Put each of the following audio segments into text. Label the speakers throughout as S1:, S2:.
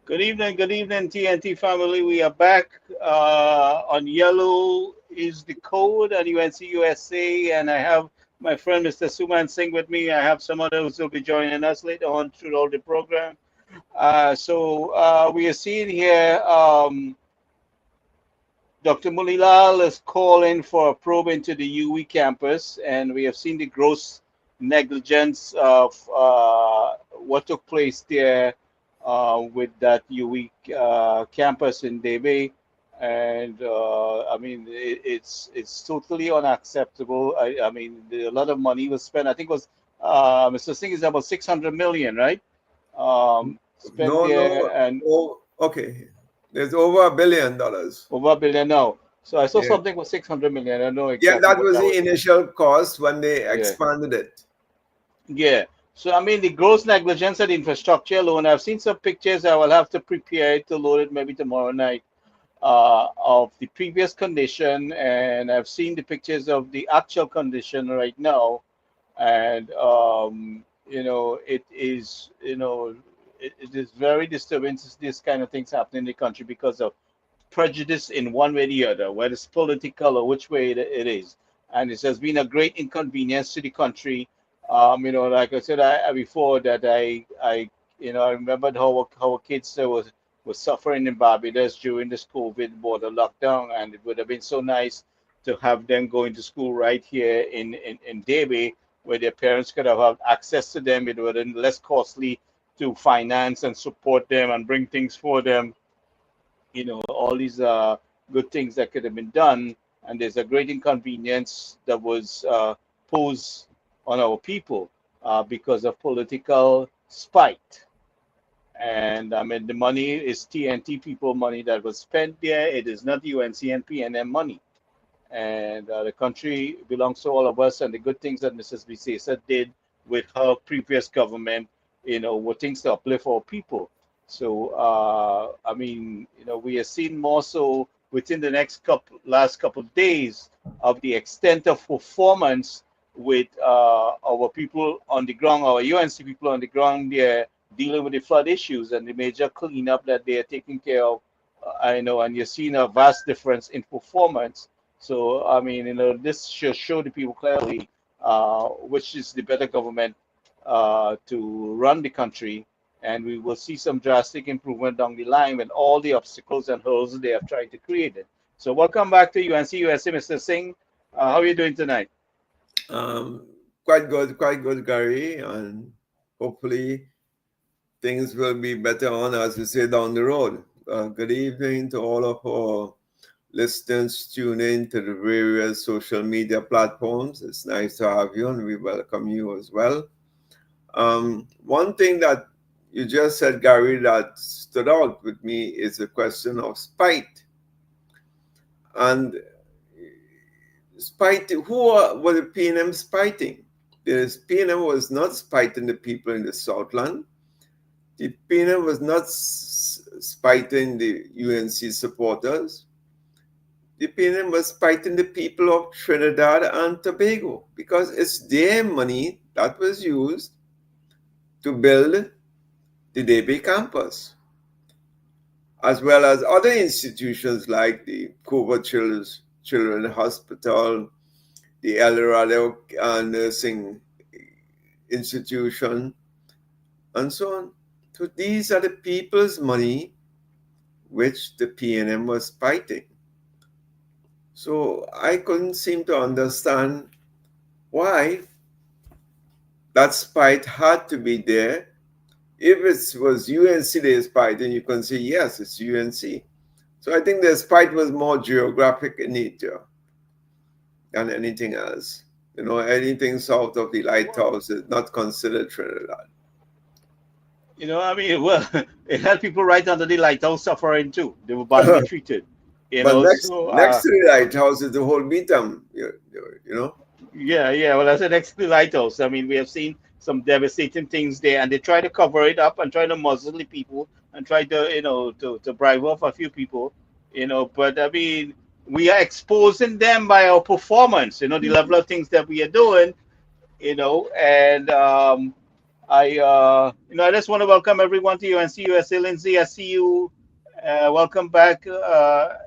S1: Good evening, TNT family. We are back on yellow is the code at UNC USA, and I have my friend Mr. Suman Singh with me. I have some others who will be joining us later on throughout the program. We are seeing here Dr. Mulilal is calling for a probe into the UE campus, and we have seen the gross negligence of what took place there with that UE campus in Debe. And I mean, it's totally unacceptable. I mean, a lot of money was spent. I think it was Mr. Singh is about 600 million, right? Spent
S2: No,
S1: there,
S2: no.
S1: and
S2: Oh, okay. There's over $1 billion.
S1: over a billion now. So I saw
S2: Yeah.
S1: something was 600 million. I don't know
S2: Yeah,
S1: exactly
S2: that
S1: what
S2: was
S1: that
S2: the
S1: was.
S2: initial cost when they
S1: Yeah.
S2: expanded it.
S1: Yeah. So I mean the gross negligence at infrastructure alone. I've seen some pictures. I will have to prepare to load it maybe tomorrow night of the previous condition, and I've seen the pictures of the actual condition right now. And it is it is very disturbing to see this kind of things happening in the country because of prejudice in one way or the other, whether it's political or which way it is. And it has been a great inconvenience to the country. Like I said before, that I remembered how kids was suffering in Barbados during this COVID border lockdown, and it would have been so nice to have them going to school right here in Debe, where their parents could have had access to them. It would have been less costly to finance and support them and bring things for them, all these good things that could have been done, and there's a great inconvenience that was posed on our people because of political spite. And I mean, the money is TNT people money that was spent there. It is not UNC and PNM money. And the country belongs to all of us. And the good things that Mrs. Bisesa did with her previous government, were things to uplift our people. So, I mean, we are seeing more so within the last couple of days of the extent of performance with our people on the ground, our UNC people on the ground there dealing with the flood issues and the major cleanup that they are taking care of. I know, and you're seeing a vast difference in performance. So, I mean, this should show the people clearly which is the better government to run the country, and we will see some drastic improvement down the line when all the obstacles and hurdles they have tried to create it. So, welcome back to UNC USA, Mr. Singh. How are you doing tonight?
S2: Um, quite good, Gary. And hopefully things will be better on, as we say, down the road. Good evening to all of our listeners tune in to the various social media platforms. It's nice to have you, and we welcome you as well. One thing that you just said, Gary, that stood out with me is the question of spite. And spite, were the PNM spiting? The PNM was not spiting the people in the Southland. The PNM was not spiting the UNC supporters. The PNM was spiting the people of Trinidad and Tobago because it's their money that was used to build the Debe campus, as well as other institutions like the Cuba Children's Hospital, the El Dorado Nursing Institution, and so on. So these are the people's money which the PNM was fighting. So I couldn't seem to understand why that spite had to be there. If it was UNC they spite, then you can say, yes, it's UNC. So I think the spite was more geographic in nature than anything else. Anything south of the lighthouse is not considered Trinidad.
S1: I mean, well, it had people right under the lighthouse suffering too. They were badly treated.
S2: But next
S1: So
S2: next to the lighthouse is the whole Meetam, you know.
S1: yeah, yeah. Well, that's an excellent lighthouse. I mean, we have seen some devastating things there, and they try to cover it up and try to muzzle the people and try to, to bribe off a few people, But I mean, we are exposing them by our performance, the level of things that we are doing, and I just want to welcome everyone to UNC USA. Lindsay, I see you. Welcome back to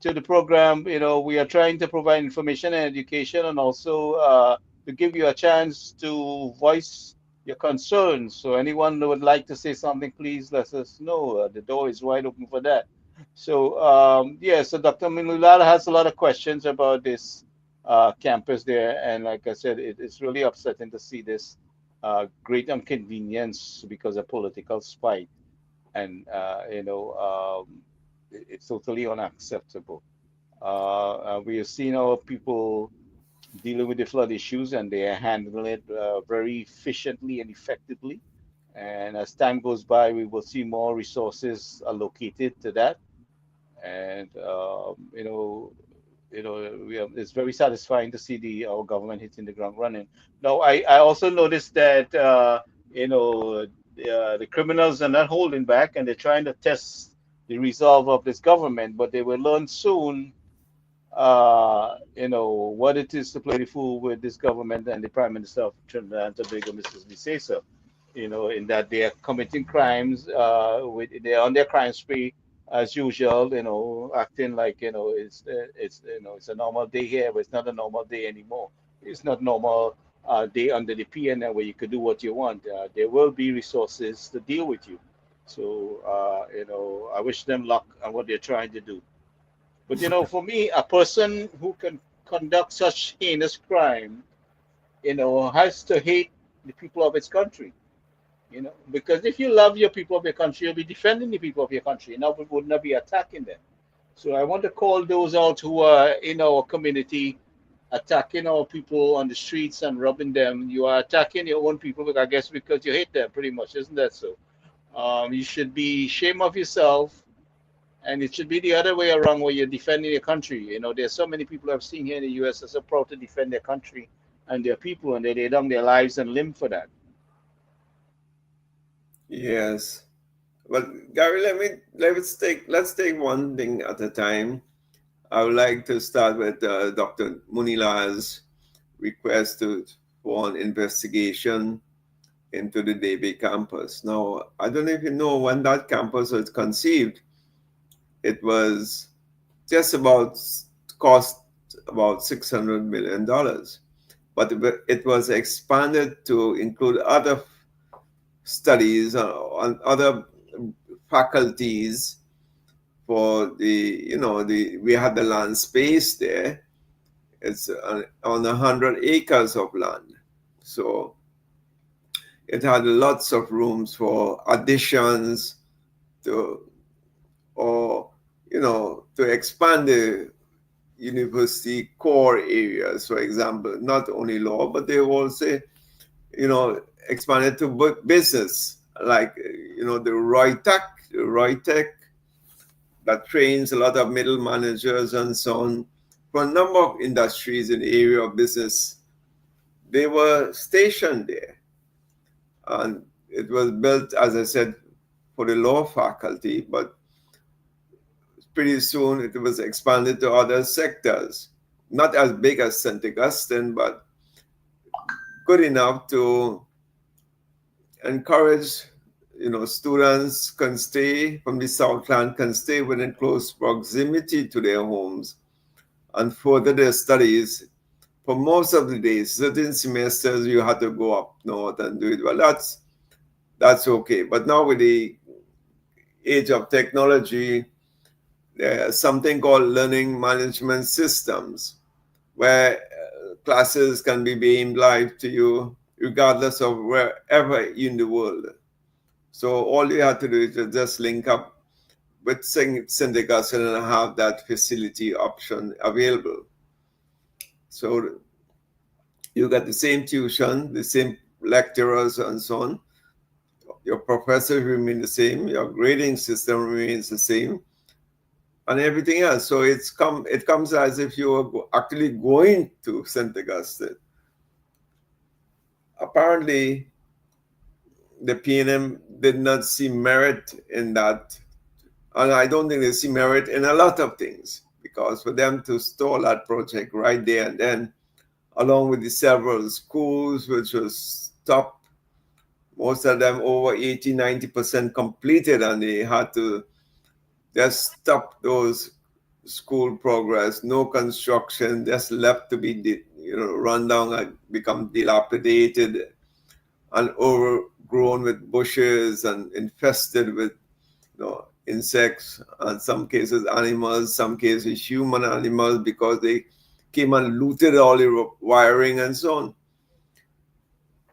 S1: the program. We are trying to provide information and education, and also to give you a chance to voice your concerns. So anyone who would like to say something, please let us know. The door is wide open for that. So yeah, so Dr. Minulala has a lot of questions about this campus there, and like I said, it's really upsetting to see this great inconvenience because of political spite, and it's totally unacceptable. We have seen our people dealing with the flood issues, and they are handling it very efficiently and effectively. And as time goes by, we will see more resources allocated to that. And it's very satisfying to see the our government hitting the ground running. Now, I also noticed that the criminals are not holding back, and they're trying to test the resolve of this government, but they will learn soon what it is to play the fool with this government and the Prime Minister of Trinidad and Tobago, Mrs. Bisesa. In that they are committing crimes, they're on their crime spree as usual, acting like, it's a normal day here, but it's not a normal day anymore. It's not normal day under the PNL where you could do what you want. There will be resources to deal with you. So, I wish them luck on what they're trying to do. But for me, a person who can conduct such heinous crime, has to hate the people of its country. Because if you love your people of your country, you'll be defending the people of your country, and not would not be attacking them. So I want to call those out who are in our community attacking our people on the streets and robbing them. You are attacking your own people, I guess, because you hate them, pretty much, isn't that so? You should be ashamed of yourself, and it should be the other way around where you're defending your country. There's so many people I've seen here in the US are so proud to defend their country and their people, and they lay down their lives and limb for that.
S2: Yes. Well, Gary, let's take one thing at a time. I would like to start with Dr. Munila's request for an investigation into the Debe campus. Now, I don't know if you know when that campus was conceived, it was just about cost about $600 million, but it was expanded to include other studies on other faculties for we had the land space there. It's on 100 acres of land, so it had lots of rooms for additions to, or to expand the university core areas. For example, not only law, but they also expanded to business, like the Roy Tech that trains a lot of middle managers and so on for a number of industries in the area of business. They were stationed there, and it was built, as I said, for the law faculty, but pretty soon it was expanded to other sectors. Not as big as St. Augustine, but good enough to encourage, students can stay from the Southland, can stay within close proximity to their homes and further their studies. For most of the days, certain semesters you had to go up north and do it. Well, that's okay. But now with the age of technology, there's something called learning management systems, where classes can be beamed live to you regardless of wherever in the world. So all you have to do is just link up with St. Augustine and have that facility option available. So you get the same tuition, the same lecturers and so on. Your professors remain the same, your grading system remains the same, and everything else. So it comes as if you were actually going to St. Augustine. Apparently, the PNM did not see merit in that, and I don't think they see merit in a lot of things, because for them to stall that project right there and then, along with the several schools which was stopped, Most of them over 80, 90% completed, and they had to just stop those school progress, no construction, just left to be run down and become dilapidated and overgrown with bushes and infested with insects, and some cases animals, some cases human animals, because they came and looted all the wiring and so on.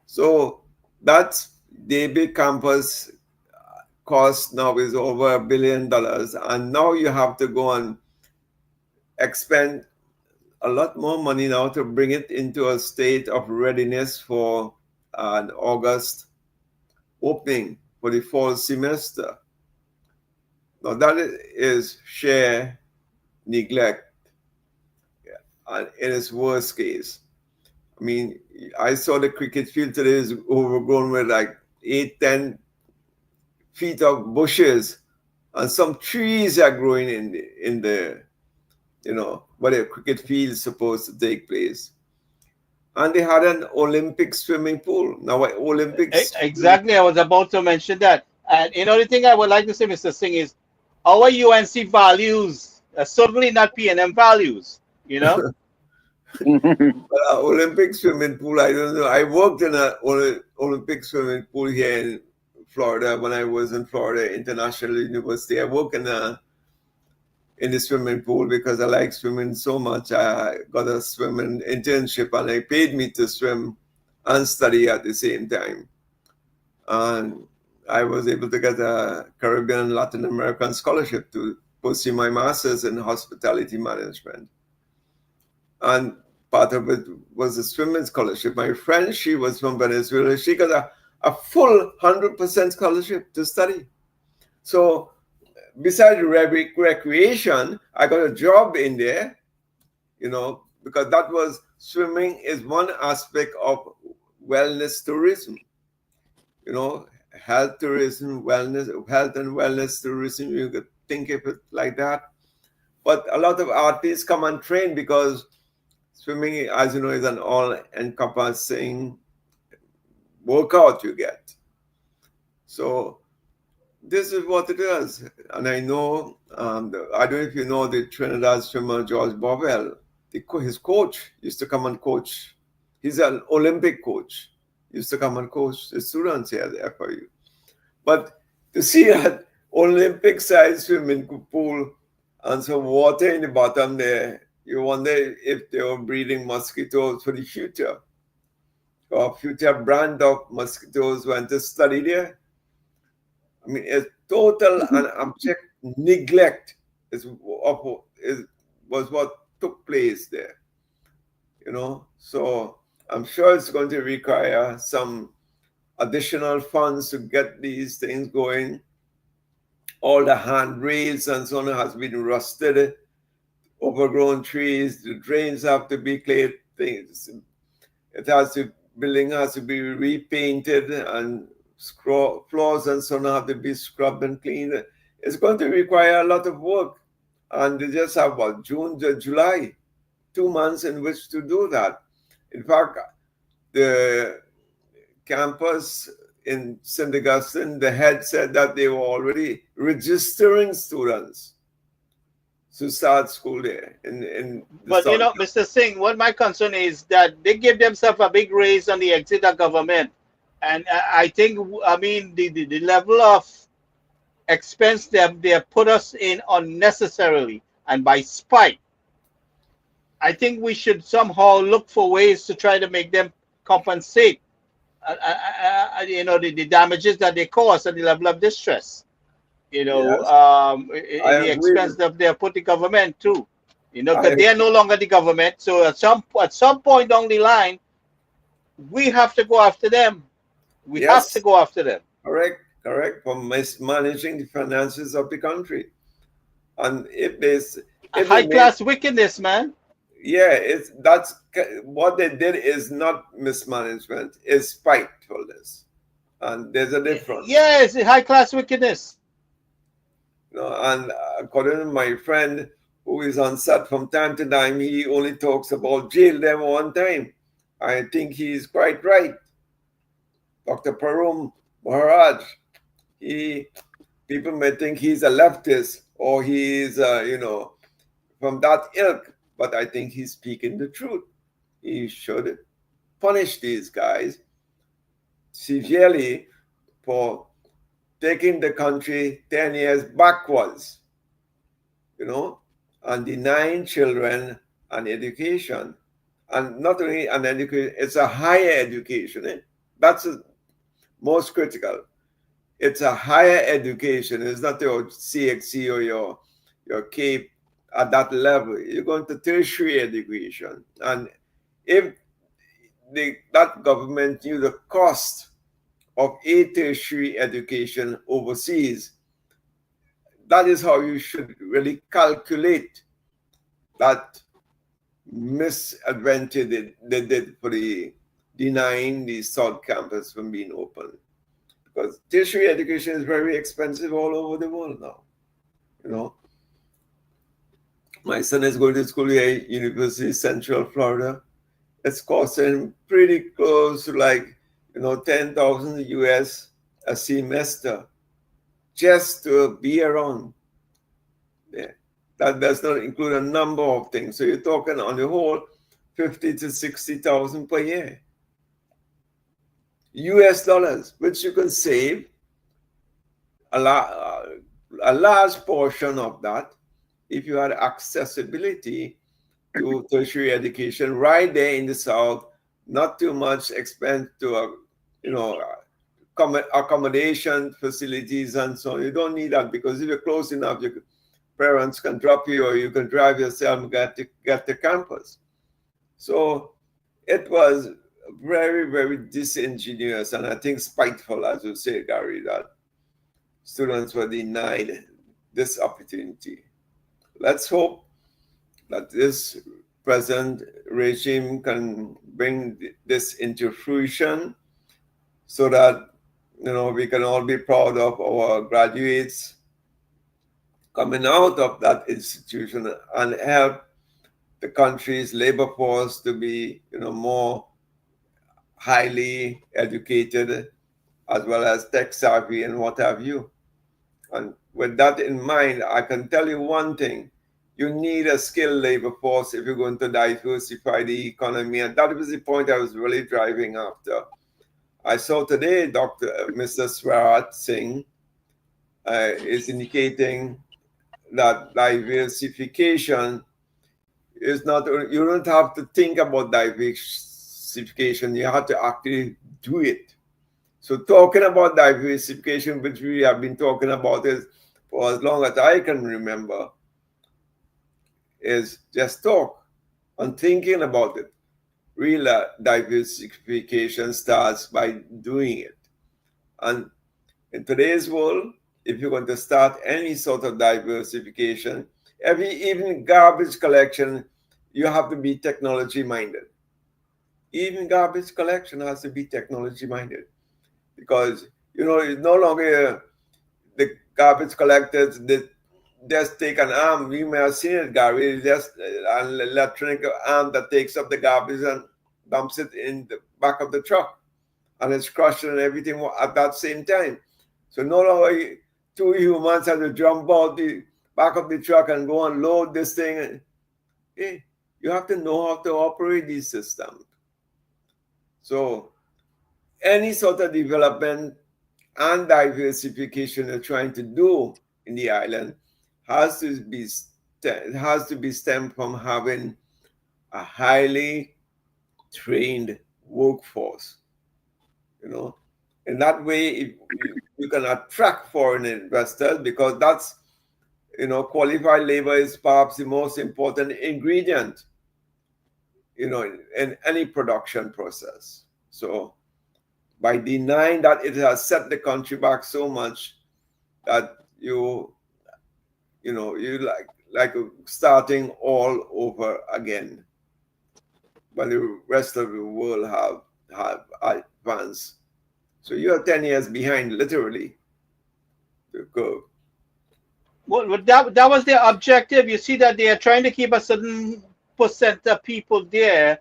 S2: So that's Debe campus cost now is over $1 billion, and now you have to go and expend a lot more money now to bring it into a state of readiness for an August opening for the fall semester. Now that is sheer neglect, and in its worst case. I mean, I saw the cricket field today is overgrown with like 8, 10 feet of bushes, and some trees are growing in the where the cricket field is supposed to take place. And they had an Olympic swimming pool. Now,
S1: Exactly, I was about to mention that. And the thing I would like to say, Mr. Singh, is our UNC values are certainly not PNM values,
S2: Olympic swimming pool, I don't know. I worked in an Olympic swimming pool here in Florida when I was in Florida International University. I worked in the swimming pool because I like swimming so much. I got a swimming internship, and they paid me to swim and study at the same time. And I was able to get a Caribbean and Latin American scholarship to pursue my master's in hospitality management. And part of it was a swimming scholarship. My friend, she was from Venezuela. She got a full 100% scholarship to study. So besides recreation, I got a job in there, because that was swimming is one aspect of wellness tourism. Health tourism, health and wellness tourism, you could think of it like that. But a lot of artists come and train because swimming, as you know, is an all-encompassing workout you get. So this is what it is. And I know, I don't know if you know the Trinidad swimmer, George Bovell. His coach used to come and coach. He's an Olympic coach. Used to come and coach the students here there for you. But to see an Olympic-sized swimming pool and some water in the bottom there, you wonder if they were breeding mosquitoes for the future. Or future brand of mosquitoes went to study there. I mean, it's total and abject neglect was what took place there. So I'm sure it's going to require some additional funds to get these things going. All the handrails and so on has been rusted, overgrown trees. The drains have to be cleared. Building has to be repainted, and floors and so on have to be scrubbed and cleaned. It's going to require a lot of work, and they just have June to July, 2 months in which to do that. In fact, the campus in St. Augustine, the head said that they were already registering students to start school there.
S1: But Mr. Singh, what my concern is that they give themselves a big raise on the exit of government, and I think, the level of expense they have put us in unnecessarily and by spite. I think we should somehow look for ways to try to make them compensate, the damages that they cause and the level of distress.
S2: Yes,
S1: the expense that they have put the government too. Because they are no longer the government. So at some point down the line, we have to go after them. We have to go after them.
S2: Correct. For mismanaging the finances of the country, and if there's
S1: high class wickedness, man.
S2: Yeah, that's what they did is not mismanagement, it's spitefulness, and there's a difference.
S1: Yeah, it's high class wickedness.
S2: And according to my friend who is on set from time to time, he only talks about jail them one time. I think he's quite right. Dr. Parum Maharaj, he people may think he's a leftist or he's from that ilk, but I think he's speaking the truth. He should punish these guys severely for taking the country 10 years backwards, and denying children an education. And not only an education, it's a higher education. That's most critical. It's a higher education. It's not your CXC or your CAPE at that level. You're going to tertiary education. And if that government knew the cost of a tertiary education overseas, that is how you should really calculate that misadventure they did for the denying the South campus from being open. Because tertiary education is very expensive all over the world now. My son is going to school here at University of Central Florida. It's costing pretty close to 10,000 US a semester just to be around. Yeah. That does not include a number of things. So you're talking on the whole 50 to 60,000 per year. US dollars, which you can save a large portion of that if you had accessibility to tertiary education right there in the South, not too much expense to accommodation facilities and so on. You don't need that, because if you're close enough, your parents can drop you or you can drive yourself and get to campus. So it was very, very disingenuous and I think spiteful, as you say, Gary, that students were denied this opportunity. Let's hope that this present regime can bring this into fruition so that we can all be proud of our graduates coming out of that institution and help the country's labor force to be more highly educated as well as tech savvy and what have you. And with that in mind, I can tell you one thing. You need a skilled labor force if you're going to diversify the economy. And that was the point I was really driving after. I saw today Mr. Swarat Singh is indicating that diversification is not, you don't have to think about diversification, you have to actually do it. So talking about diversification, which we have been talking about is for as long as I can remember, is just talk and thinking about it. Real diversification starts by doing it. And in today's world, if you're going to start any sort of diversification, even garbage collection, you have to be technology minded. Even garbage collection has to be technology minded, because it's no longer the garbage collectors that just take an arm. You may have seen it, Gary. It's just an electronic arm that takes up the garbage and dumps it in the back of the truck, and it's crushed and everything at that same time. So no longer two humans have to jump out the back of the truck and go and load this thing. Hey, you have to know how to operate these systems. So any sort of development and diversification you're trying to do in the island has to be stemmed from having a highly trained workforce. In that way, you can attract foreign investors, because that's qualified labor is perhaps the most important ingredient in any production process. So by denying that, it has set the country back so much that you like starting all over again, but the rest of the world have advanced. So you are 10 years behind, literally, the curve.
S1: Well, that was their objective. You see that they are trying to keep a certain percent of people there,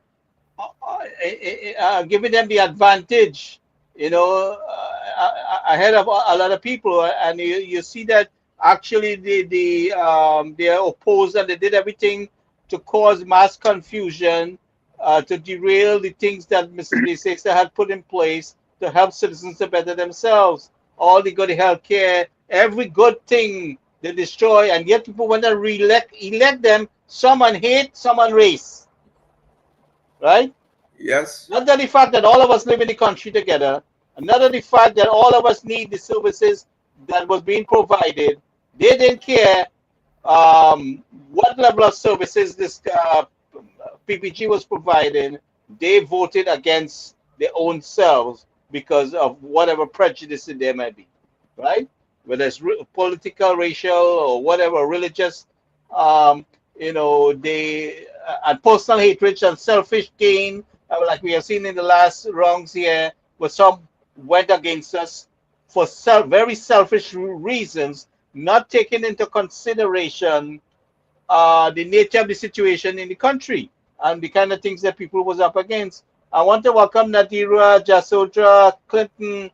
S1: giving them the advantage, ahead of a lot of people, and you see that actually they are opposed and they did everything to cause mass confusion, to derail the things that Mrs. Bisesa had put in place to help citizens to better themselves. All the good health care, every good thing they destroy, and yet people want to elect them, some on hate, some on race, right?
S2: Yes.
S1: Not that the fact that all of us live in the country together, another the fact that all of us need the services that was being provided. They didn't care what level of services this PPG was providing. They voted against their own selves because of whatever prejudice there might be, right? Whether it's political, racial, or whatever, religious, they and personal hatred and selfish gain, like we have seen in the last rounds here, where some went against us for very selfish reasons, not taking into consideration the nature of the situation in the country and the kind of things that people was up against. I want to welcome Nadira, Jasodra, Clinton,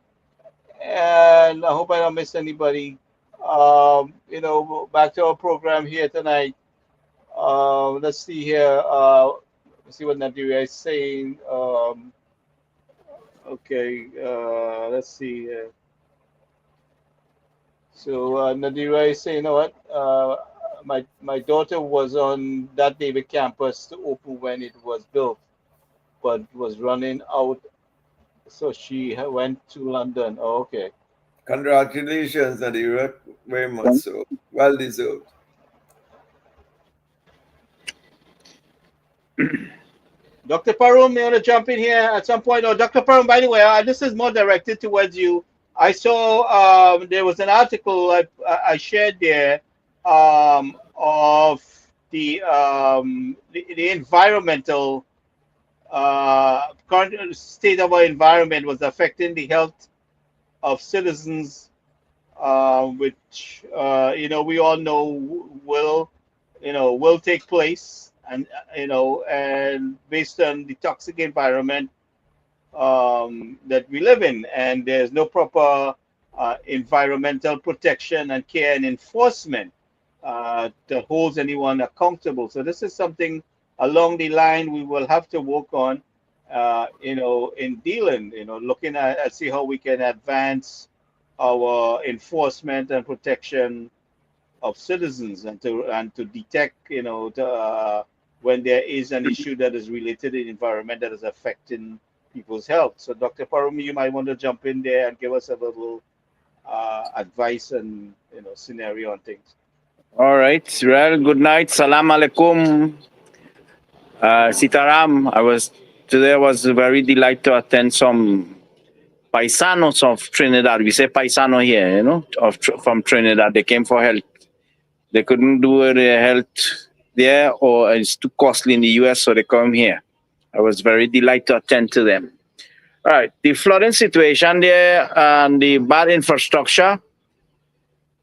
S1: and I hope I don't miss anybody. Back to our program here tonight. Let's see here. Let's see what Nadira is saying. Okay, let's see here. So Nadira is saying, you know what? My daughter was on that Debe campus to open when it was built, but was running out, so she went to London. Oh, okay.
S2: Congratulations, Nadira. Very much so. Well deserved.
S1: Dr. Parum, you want to jump in here at some point? Oh, Dr. Parum, by the way, this is more directed towards you. I saw there was an article I shared there of the environmental current state of our environment was affecting the health of citizens, which we all know will take place, and and based on the toxic environment that we live in, and there's no proper environmental protection and care and enforcement that holds anyone accountable. So this is something along the line we will have to work on, in dealing, looking at see how we can advance our enforcement and protection of citizens, and to detect, when there is an issue that is related to the environment that is affecting people's health. So, Dr. Parumi, you might want to jump in there and give us a little advice and scenario on things.
S3: All right. Well, good night. Salam alaikum. Sitaram. I was very delighted to attend some paisanos of Trinidad. We say paisano here, from Trinidad. They came for health. They couldn't do their health there, or it's too costly in the US, so they come here. I was very delighted to attend to them. All right. The flooding situation there and the bad infrastructure,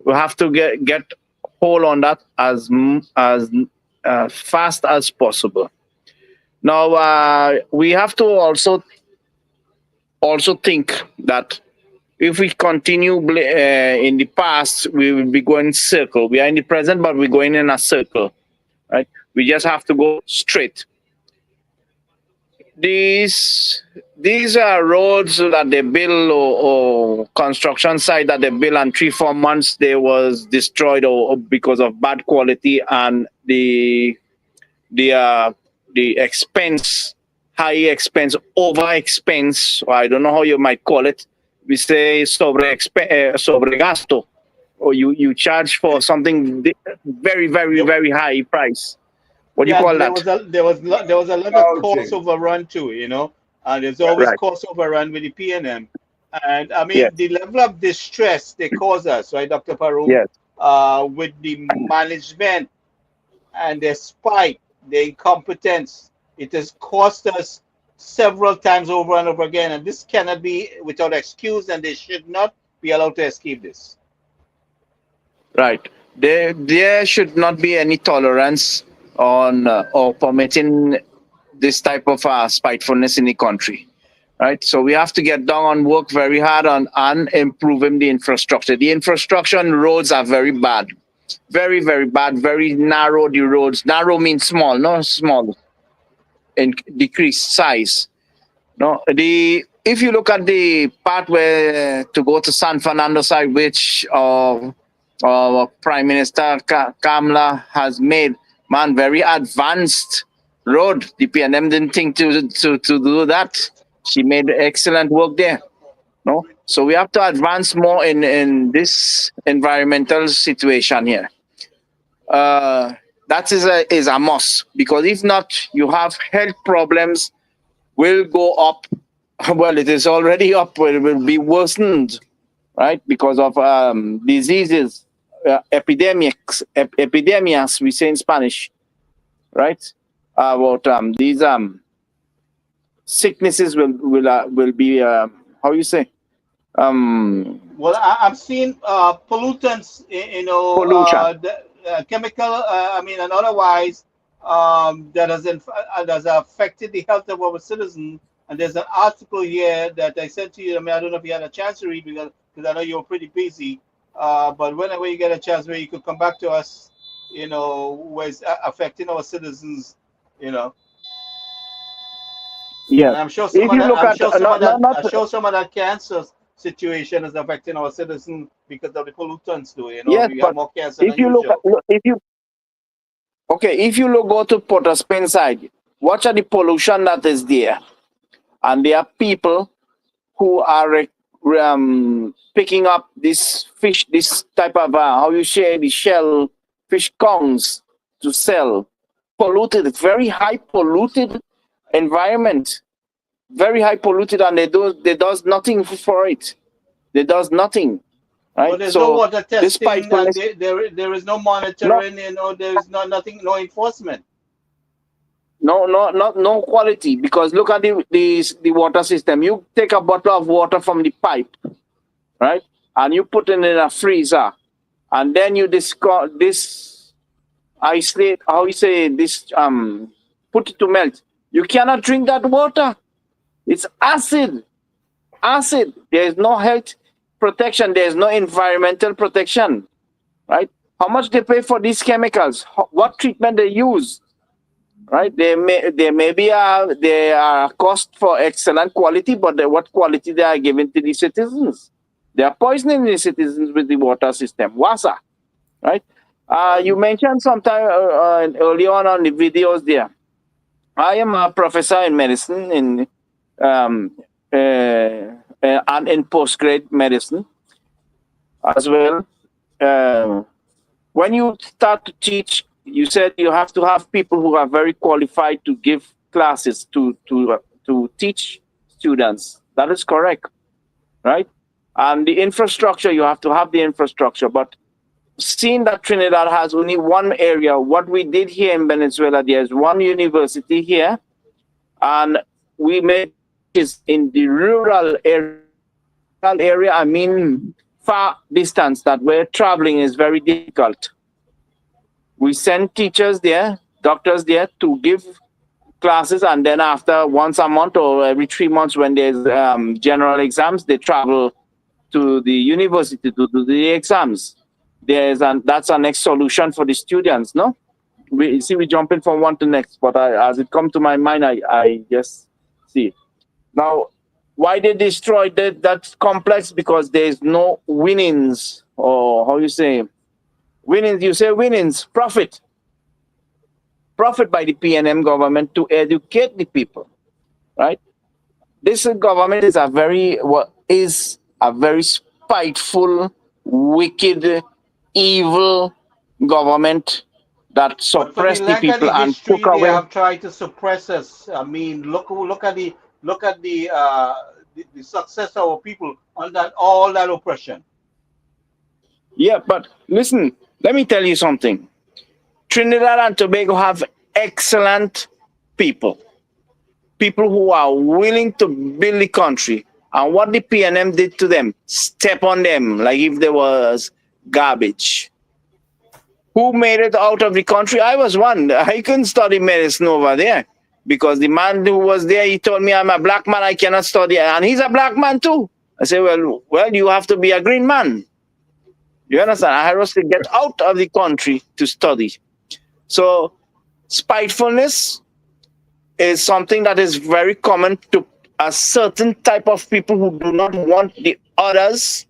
S3: we have to get hold on that as fast as possible. Now we have to also think that if we continue in the past, we will be going circle. We are in the present, but we're going in a circle, right? We just have to go straight. These are roads that they build, or construction site that they build, and 3-4 months they was destroyed or because of bad quality, and the expense, high expense, over expense, or I don't know how you might call it. We say sobre gasto, or you charge for something very, very, very high price. What do you call that?
S1: There was a lot of cost overrun too, and there's always cost overrun with the PNM. And I mean, the level of distress they cause us, right, Dr. Parum?
S3: Yes.
S1: With the management and their spite, their incompetence, it has cost us several times over and over again. And this cannot be without excuse, and they should not be allowed to escape this.
S3: Right. There should not be any tolerance on or permitting this type of spitefulness in the country. right? So we have to get down and work very hard on improving the infrastructure. The infrastructure and roads are very bad, very, very bad, very narrow. The roads, narrow means small, not small, in decreased size. No, if you look at the part where to go to San Fernando side, which Prime Minister Kamala has made, man, very advanced road. The PNM didn't think to do that. She made excellent work there. No, so we have to advance more in this environmental situation here. That is a must, because if not, you have health problems will go up. Well, it is already up. It will be worsened, right? Because of diseases, epidemias, we say in Spanish, right? About these sicknesses will be how you say
S1: Well, I've seen pollutants,
S3: pollution.
S1: chemical, I mean, and otherwise, that has affected the health of our citizens. And there's an article here that I sent to you. I mean, I don't know if you had a chance to read, because I know you were pretty busy. But whenever you get a chance, where you could come back to us, where it's affecting our citizens, you know.
S3: Yes.
S1: And I'm sure some
S3: If
S1: of
S3: you
S1: that,
S3: look at not
S1: I'm sure some of that cancer situation is affecting our citizens because of the pollutants too.
S3: yes,
S1: We have
S3: but
S1: more cancer
S3: if
S1: than
S3: you look at
S1: usual.
S3: if you okay, if you look go to Port of Spain side, watch at the pollution that is there, and there are people who are picking up this fish, this type of how you say the shell fish kongs to sell. Polluted, very high polluted environment, very high polluted, and they does nothing for it. They does nothing,
S1: But
S3: right?
S1: there's no
S3: So
S1: water
S3: this
S1: testing, and
S3: spitefulness,
S1: there is no
S3: no,
S1: monitoring. There's nothing, no enforcement.
S3: no quality, because look at the water system. You take a bottle of water from the pipe, right, and you put it in a freezer, and then you this isolate, how you say this, put it to melt. You cannot drink that water. It's acid. There is no health protection. There is no environmental protection, right? How much they pay for these chemicals? What treatment they use, right? They may be they are cost for excellent quality, but what quality they are giving to the citizens? They are poisoning the citizens with the water system, WASA, right? You mentioned sometime earlier on the videos there. I am a professor in medicine um, and in postgrad medicine as well. When you start to teach, you said you have to have people who are very qualified to give classes to teach students. That is correct, right? And the infrastructure, you have to have the infrastructure. But seeing that Trinidad has only one area, what we did here in Venezuela, there's one university here, and we made is in the rural area. Rural area, I mean far distance, that where traveling is very difficult. We send teachers there, doctors there to give classes, and then after once a month or every 3 months, when there's general exams, they travel to the university to do the exams. That's our next solution for the students. No, we jumping from one to next, but as it come to my mind, I just see now why they destroyed that complex, because there's no winnings, or how you say winnings. You say winnings, profit by the PNM government to educate the people, right? This government is a very spiteful, wicked, evil government that
S1: But for the
S3: suppress the
S1: length of the
S3: people and took
S1: history, they
S3: away.
S1: have tried to suppress us. I mean, look at the success of our people on that all that oppression.
S3: Yeah, but listen, let me tell you something. Trinidad and Tobago have excellent people, people who are willing to build the country. And what the PNM did to them, step on them like if there was garbage. Who made it out of the country? I was one. I couldn't study medicine over there. because the man who was there, he told me, I'm a black man, I cannot study. And he's a black man too. I said, well, you have to be a green man. You understand? I had to get out of the country to study. So spitefulness is something that is very common to a certain type of people who do not want the others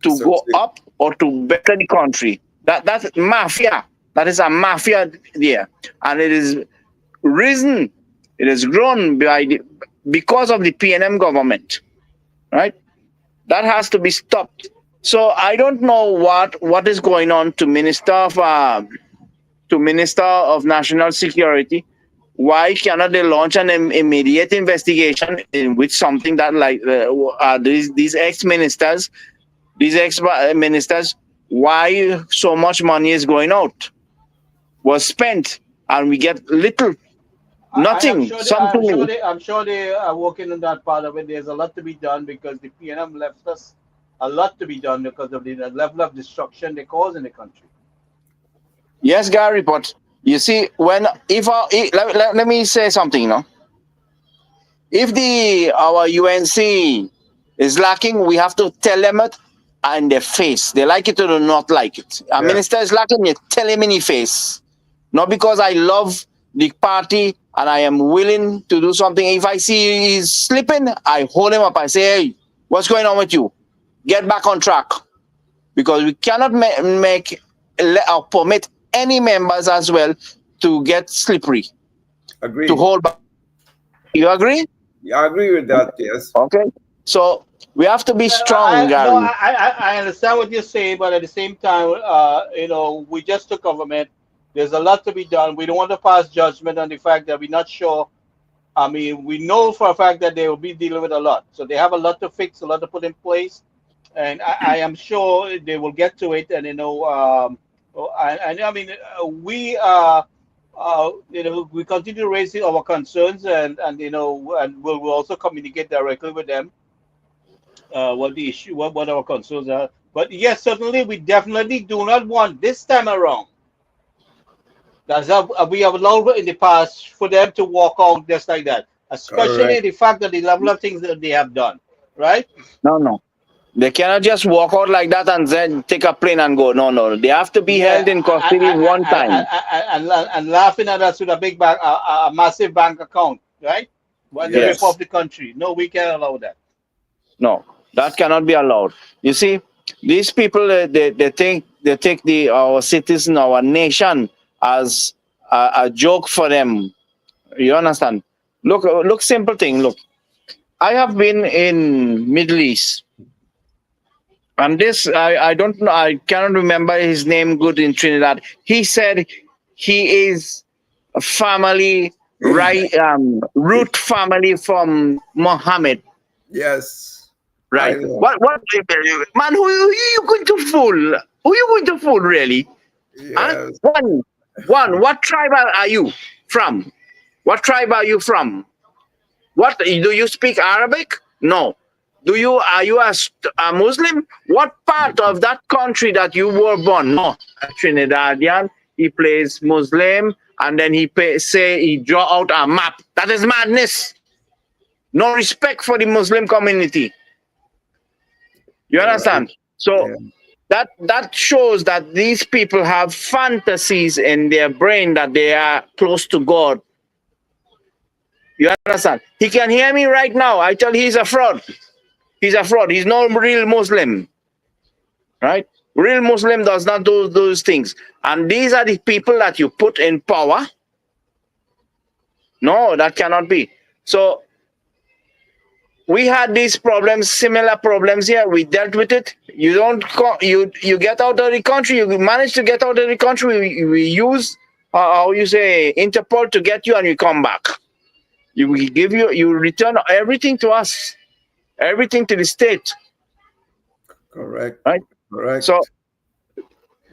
S3: to go up or to better the country. That's mafia. That is a mafia there. And it is risen, it has grown because of the PNM government, right? That has to be stopped. So I don't know what is going on to Minister of National Security. Why cannot they launch an immediate investigation in which something that like these ex-ministers, why so much money is going out, was spent, and we get little, nothing, something.
S1: I'm sure they are working on that part of it. There's a lot to be done because the PNM left us a lot to be done because of the level of destruction they cause in the country.
S3: Yes, Gary, but you see, let me say something, if our UNC is lacking, we have to tell them it in their face. They like it or do not like it. A minister is lacking, you tell him in the face. Not because I love the party and I am willing to do something. If I see he's slipping, I hold him up. I say, hey, what's going on with you? Get back on track. Because we cannot permit any members as well to get slippery.
S2: Agree.
S3: To hold back. You agree?
S2: Yeah, I agree with that, yes.
S3: Okay. So we have to be strong, Gary.
S1: No, I understand what you're saying, but at the same time, we just took government. There's a lot to be done. We don't want to pass judgment on the fact that we're not sure. I mean, we know for a fact that they will be dealing with a lot. So they have a lot to fix, a lot to put in place. And I am sure they will get to it. And, we continue to raise our concerns and we'll also communicate directly with them what the issue, what our concerns are. But yes, certainly we definitely do not want this time around, as we have allowed in the past, for them to walk out just like that, especially the fact that the level of things that they have done, right?
S3: No. They cannot just walk out like that and then take a plane and go. No. They have to be held in custody one time.
S1: And laughing at us with a big bank, a massive bank account, right? When they rip off the country. No, we can't allow that.
S3: No, that cannot be allowed. You see, these people, they take our citizen, our nation as a joke for them. You understand? Look, simple thing. Look, I have been in Middle East. And this, I don't know, I cannot remember his name good in Trinidad. He said he is a family, root family from Muhammad.
S2: Yes.
S3: Right. What, man, who you going to fool? Who you going to fool, really?
S2: Yes.
S3: What tribe are you from? What tribe are you from? What, do you speak Arabic? No. Are you a Muslim? What part of that country that you were born? No, a Trinidadian. He plays Muslim, and then he draw out a map. That is madness. No respect for the Muslim community. You understand? So that shows that these people have fantasies in their brain that they are close to God. You understand? He can hear me right now. I tell you, he's a fraud. He's a fraud. He's no real Muslim. Right? Real Muslim does not do those things. And these are the people that you put in power. No, that cannot be. So we had these problems, similar problems here. We dealt with it. You get out of the country. You manage to get out of the country. We use Interpol to get you, and we come back. You return everything to us. Everything to the state.
S2: Correct.
S3: Right?
S2: Correct.
S3: So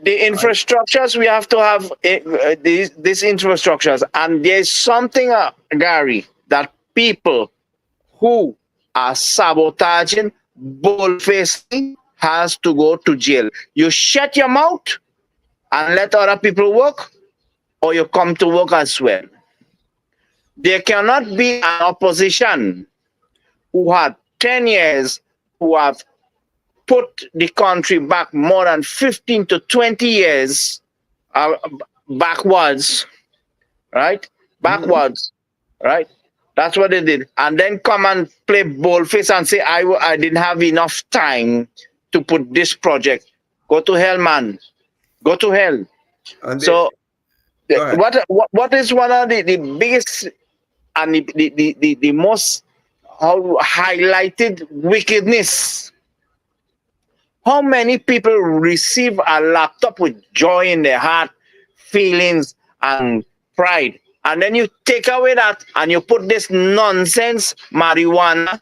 S3: the infrastructures, we have to have these infrastructures. And there's something, Gary, that people who are sabotaging, bull-facing, has to go to jail. You shut your mouth and let other people work, or you come to work as well. There cannot be an opposition who had 10 years, who have put the country back more than 15 to 20 years backwards, right? Backwards, right? That's what they did. And then come and play boldface and say, I didn't have enough time to put this project. Go to hell, man. Go to hell.
S2: And
S3: So
S2: go ahead.
S3: what is one of the biggest and the most highlighted wickedness? How many people receive a laptop with joy in their heart, feelings, and pride? And then you take away that and you put this nonsense marijuana,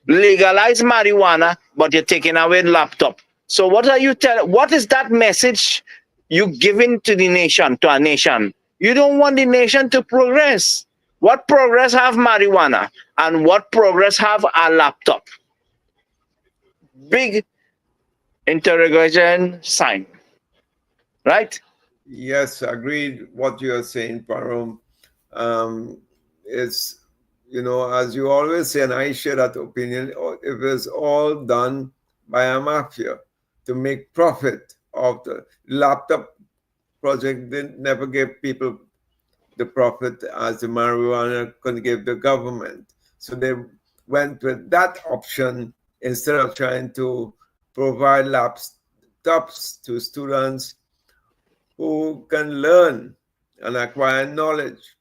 S3: legalize marijuana, but you're taking away the laptop. So what are you telling? What is that message you giving to the nation, to a nation? You don't want the nation to progress. What progress have marijuana? And what progress have a laptop? Big interrogation sign, right?
S2: Yes, agreed. What you are saying, Param, is, as you always say, and I share that opinion. It was all done by a mafia to make profit of the laptop project. They never gave people the profit as the marijuana could give the government. So they went with that option instead of trying to provide laptops to students who can learn and acquire knowledge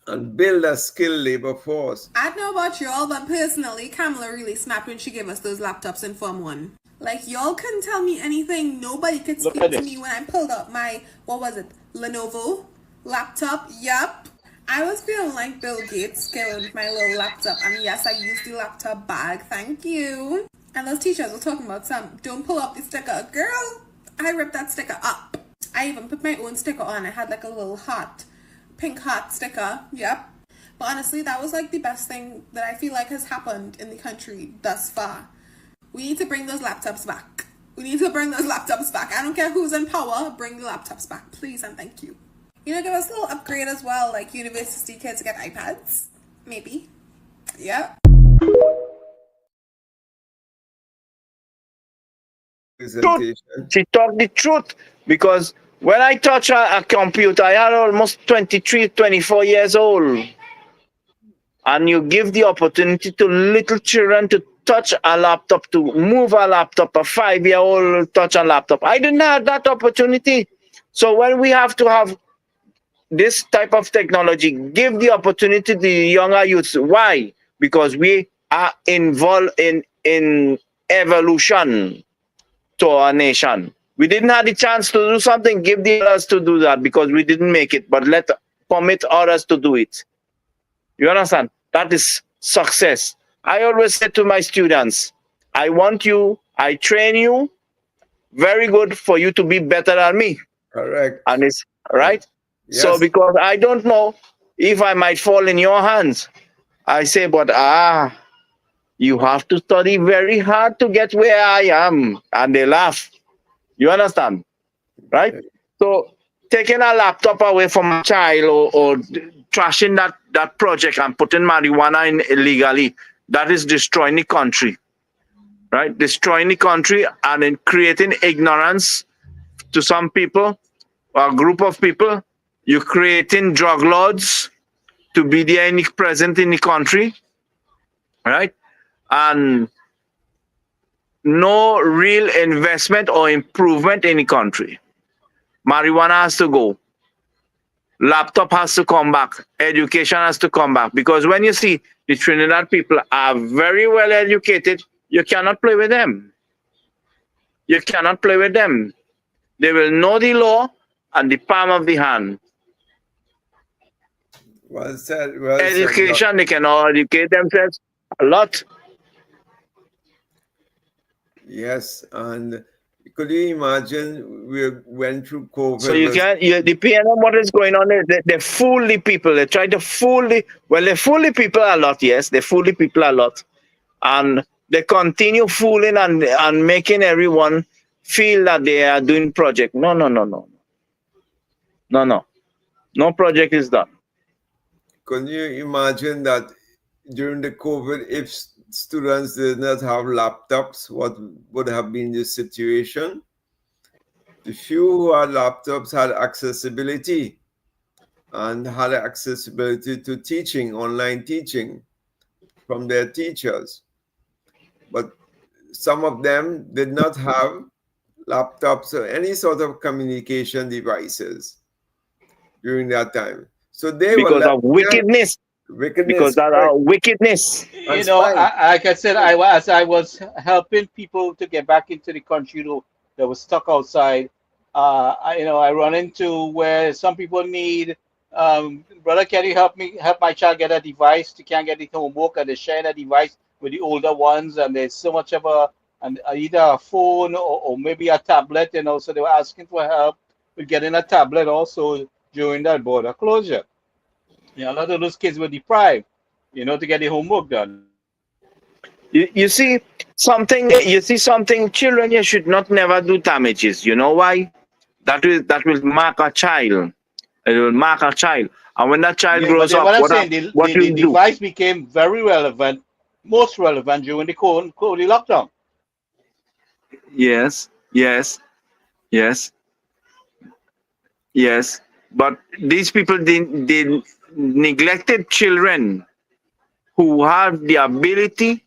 S2: and build a skilled labor force.
S4: I don't know about y'all, but personally, Kamala really snapped when she gave us those laptops in Form 1. Like, y'all couldn't tell me anything. Nobody could
S1: Look
S4: speak
S1: at
S4: to
S1: this.
S4: me when I pulled up my, what was it, Lenovo laptop. Yup. I was feeling like Bill Gates with my little laptop. And yes, I used the laptop bag. Thank you. And those teachers were talking about don't pull up the sticker. Girl, I ripped that sticker up. I even put my own sticker on. I had like a little heart, pink heart sticker. Yep. But honestly, that was like the best thing that I feel like has happened in the country thus far. We need to bring those laptops back. We need to bring those laptops back. I don't care who's in power. Bring the laptops back, please, and thank you. Give us a little upgrade as well, like university kids get iPads. Maybe. Yep.
S3: She talked the truth, because when I touched a computer, I had almost 23, 24 years old. And you give the opportunity to little children to touch a laptop, to move a laptop, a 5-year-old touch a laptop. I didn't have that opportunity. So when we have to have this type of technology, give the opportunity to the younger youths. Why? Because we are involved in evolution to our nation. We didn't have the chance to do something, give the others to do that because we didn't make it, but permit others to do it. You understand? That is success. I always say to my students, I train you very good for you to be better than me.
S2: Correct.
S3: And it's right.
S2: Yes.
S3: So because I don't know if I might fall in your hands, I say, but you have to study very hard to get where I am. And they laugh. You understand? Right? So taking a laptop away from a child or trashing that project and putting marijuana in illegally, that is destroying the country. Right? Destroying the country and then creating ignorance to some people, or a group of people. You're creating drug lords to be there present in the country, right? And no real investment or improvement in the country. Marijuana has to go. Laptop has to come back. Education has to come back. Because when you see the Trinidad people are very well educated, you cannot play with them. You cannot play with them. They will know the law and the palm of the hand.
S2: Well said.
S3: Education, they can all educate themselves a lot.
S2: Yes, and could you imagine we went through COVID?
S3: So the PNM, what is going on is they fool the people. They try to fool they fool the people a lot, yes. They fool the people a lot. And they continue fooling and making everyone feel that they are doing project. No. No project is done.
S2: can you imagine that during the COVID, if students did not have laptops, what would have been the situation? The few who had laptops had accessibility and had accessibility to teaching, online teaching from their teachers. But some of them did not have laptops or any sort of communication devices during that time. So they were
S3: Because
S2: left
S3: of wickedness. Because
S2: wickedness,
S3: that
S2: correct,
S3: wickedness.
S2: and
S1: You know,
S2: spite.
S1: like I said, as I was helping people to get back into the country that was stuck outside, I run into where some people need, brother, can you help my child get a device? They can't get it homework, and they're sharing a device with the older ones, and there's so much of either a phone or maybe a tablet, so they were asking for help with getting a tablet also during that border closure. Yeah, a lot of those kids were deprived, to get the homework done.
S3: You see something, children you should not never do damages. You know why? That will mark a child. It will mark a child. And when that child
S1: Yeah, but
S3: grows
S1: then
S3: up,
S1: what I'm
S3: what
S1: saying,
S3: hap- what
S1: the
S3: will do?
S1: device became very relevant, most relevant during the COVID lockdown.
S3: Yes, yes, yes, yes. But these people they neglected children who have the ability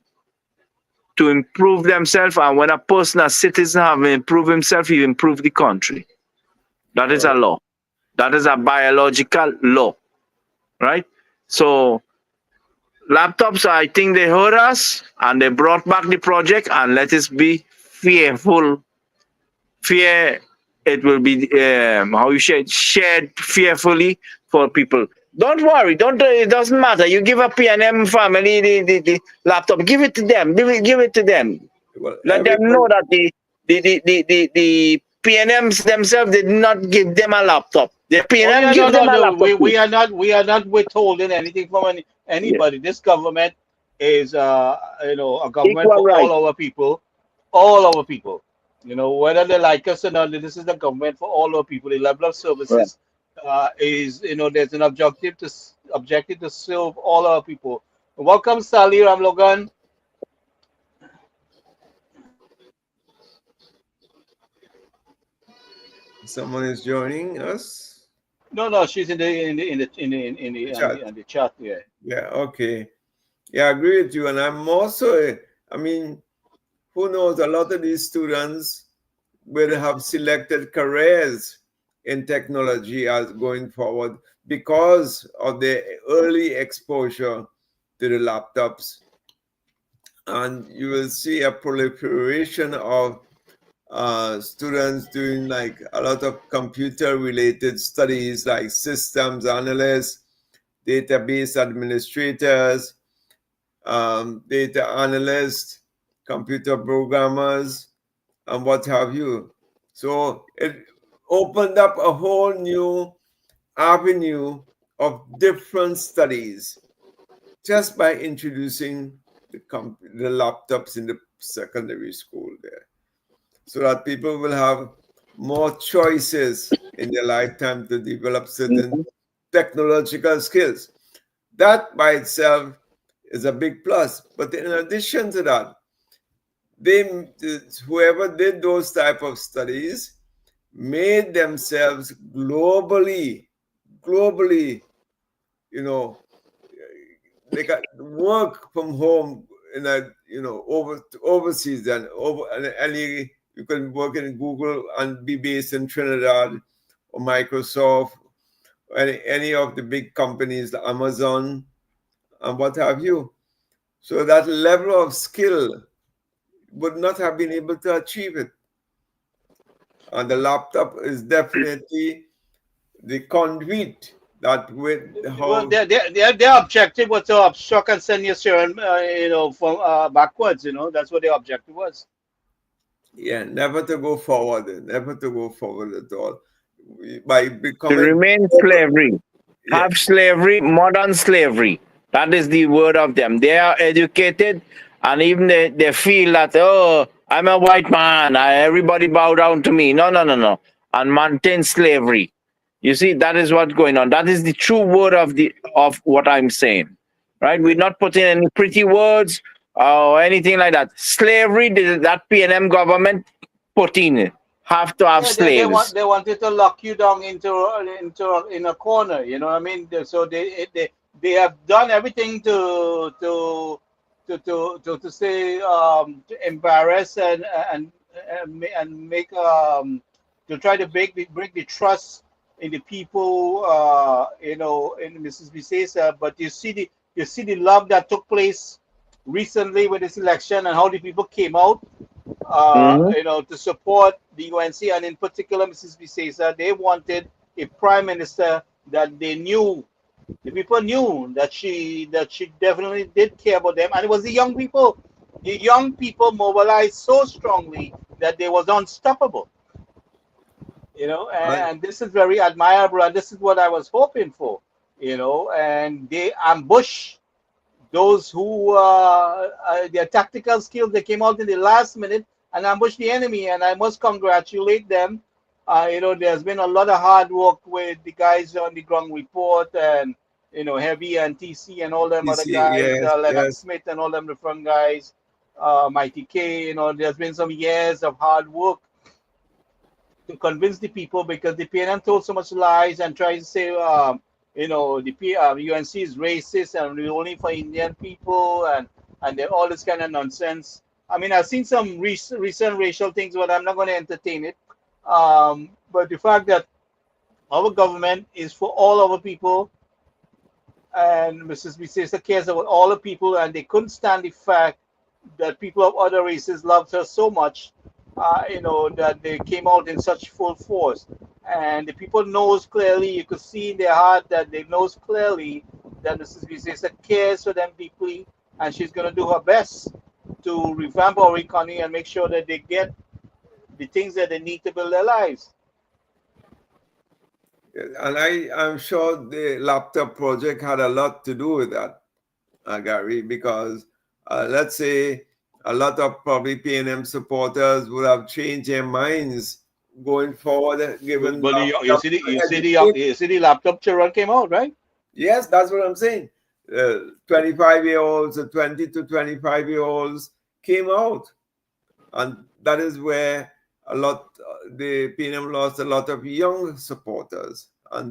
S3: to improve themselves. And when a person, a citizen, have improved himself, he improve the country. That is a
S2: Correct.
S3: law. That is a biological law, right? So laptops, I think they heard us and they brought back the project, and let us be fearful. Fear, it will be how you shared fearfully for people. Don't worry, don't it doesn't matter. You give a PNM family the laptop, give it to them, give it to them.
S2: Well,
S3: Let them
S2: everybody,
S3: know that the PNMs themselves did not give them a laptop. The
S1: Oh
S3: PNM
S1: yeah, no,
S3: give
S1: no,
S3: them a
S1: no.
S3: laptop too.
S1: We are not withholding anything from
S3: Yeah.
S1: anybody. This government is a government
S3: Equal
S1: for
S3: right.
S1: all our people. Whether they like us or not, this is the government for all our people. The level of
S3: Right.
S1: services is there's an objective to serve all our people. Welcome, Sally Ramlogan.
S2: someone is joining us.
S1: No, no, she's in the chat. Yeah.
S2: Yeah, okay. Yeah, I agree with you. And I'm also, I mean, who knows, a lot of these students will have selected careers in technology as going forward because of the early exposure to the laptops. And you will see a proliferation of students doing like a lot of computer related studies like systems analysts, database administrators, data analysts, computer programmers, and what have you. So it opened up a whole new avenue of different studies just by introducing the laptops in the secondary school there, so that people will have more choices in their lifetime to develop certain
S3: Mhm.
S2: technological skills. That by itself is a big plus. But in addition to that, they whoever did those type of studies made themselves globally, you know, they got work from home in a overseas and you can work in Google and be based in Trinidad or Microsoft or any of the big companies like Amazon and what have you. So that level of skill would not have been able to achieve it. And the laptop is definitely the conduit that with
S1: Well,
S2: how
S1: their objective was to obstruct and send your children, from backwards. That's what their objective was.
S2: yeah, never to go forward at all. By
S3: To
S2: becoming
S3: remain
S2: global,
S3: slavery,
S2: yeah,
S3: have slavery, modern slavery. That is the word of them. They are educated, and even they feel that, oh, I'm a white man, everybody bow down to me. No, no, no, no. And maintain slavery. You see, that is what's going on. That is the true word of what I'm saying, right? We're not putting any pretty words or anything like that. Slavery, that PNM government put in it. Have to have
S1: Yeah,
S3: slaves.
S1: they wanted to lock you down in a corner. You know what I mean? So they have done everything to say to embarrass and make to try to break the trust in the people. You know, in Mrs. Bisesa. But you see the love that took place recently with this election and how the people came out,
S3: Mhm.
S1: you know, to support the UNC, and in particular, Mrs. Bisesa. They wanted a prime minister that they knew, the people knew that she definitely did care about them, and it was the young people. The young people mobilized so strongly that they was unstoppable. You know,
S2: And
S1: and this is very admirable, and this is what I was hoping for. You know, and they ambush those who their tactical skills, they came out in the last minute and ambushed the enemy, and I must congratulate them. You know, there's been a lot of hard work with the guys on the ground report, and you know, Heavy and TC and all them
S2: you
S1: other
S2: see,
S1: guys,
S2: yes,
S1: Leonard
S2: yes,
S1: Smith and all them different guys, Mighty K. You know, there's been some years of hard work to convince the people, because the PNM told so much lies and tries to say, you know, the UNC is racist and we're only for Indian people, and all this kind of nonsense. I mean, I've seen some recent racial things, but I'm not going to entertain it. But the fact that our government is for all our people, and Mrs. Bisesa cares about all the people, and they couldn't stand the fact that people of other races loved her so much, you know, that they came out in such full force. And the people knows clearly, you could see in their heart that they knows clearly that Mrs. Bisesa cares for them deeply, and she's going to do her best to revamp our economy and make sure that they get the things that they need to build their lives.
S2: and I'm sure the laptop project had a lot to do with that, Gary, because let's say a lot of probably PNM supporters would have changed their minds going forward, given
S1: But
S2: laptop to educate.
S1: you see the laptop children came out, right?
S2: Yes, that's what I'm saying. 25-year-olds, 20 to 25-year-olds came out. And that is where the PNM lost a lot of young supporters. And